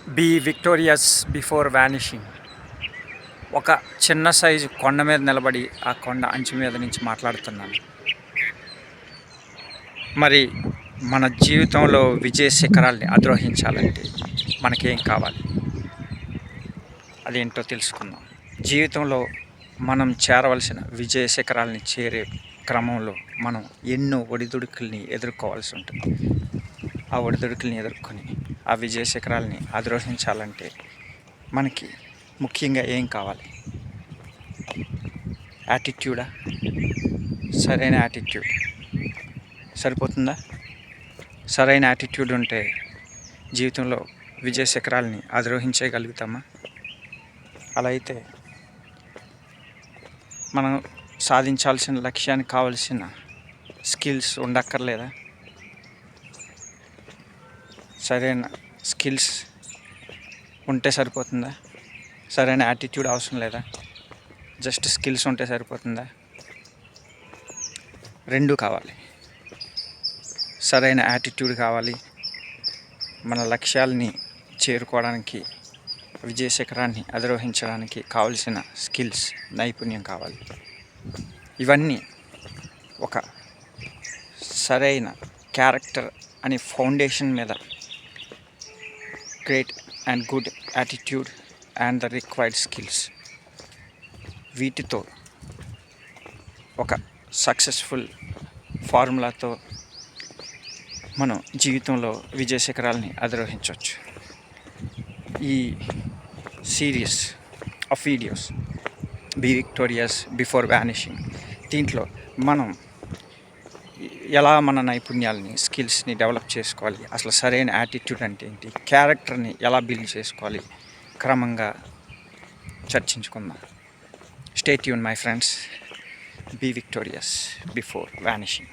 Be victorious before vanishing. ఒక చిన్న size కొండ మీద నిలబడి ఆ కొండ అంచు మీద నుంచి మాట్లాడుతున్నాను. మరి మన జీవితంలో విజయ శిఖరాల్ని అధిరోహించాలంటే మనకేం కావాలి, అదేంటో తెలుసుకుందాం. జీవితంలో మనం చేరవలసిన విజయ శిఖరాల్ని చేరే క్రమంలో మనం ఎన్నో ఒడిదుడుకుల్ని ఎదుర్కోవాల్సి ఉంటుంది. ఆ ఒడిదుడుకుల్ని ఎదుర్కొని ఆ విజయ శిఖరాల్ని అధిరోహించాలంటే మనకి ముఖ్యంగా ఏం కావాలి? యాటిట్యూడా? సరైన యాటిట్యూడ్ సరిపోతుందా? సరైన యాటిట్యూడ్ ఉంటే జీవితంలో విజయ శిఖరాల్ని అధిరోహించగలుగుతామా? అలా అయితే మనం సాధించాల్సిన లక్ష్యానికి కావలసిన స్కిల్స్ ఉండక్కర్లేదా? సరైన స్కిల్స్ ఉంటే సరిపోతుందా? సరైన యాటిట్యూడ్ అవసరం లేదా? జస్ట్ స్కిల్స్ ఉంటే సరిపోతుందా? రెండు కావాలి. సరైన యాటిట్యూడ్ కావాలి. మన లక్ష్యాలని చేరుకోవడానికి, విజయ శిఖరాన్ని అధిరోహించడానికి కావలసిన స్కిల్స్, నైపుణ్యం కావాలి. ఇవన్నీ ఒక సరైన క్యారెక్టర్ అనే ఫౌండేషన్ మీద great and good attitude and the required skills, వీటితో ఒక సక్సెస్ఫుల్ ఫార్ములాతో మనం జీవితంలో విజయ శిఖరాల్ని అధిరోహించవచ్చు. ఈ series of videos be victorious before vanishing, దీంట్లో మనం ఎలా మన నైపుణ్యాలని, స్కిల్స్ని డెవలప్ చేసుకోవాలి, అసలు సరైన యాటిట్యూడ్ అంటే ఏంటి, క్యారెక్టర్ని ఎలా బిల్డ్ చేసుకోవాలి, క్రమంగా చర్చించుకుందాం. Stay tune my friends. Be victorious before vanishing.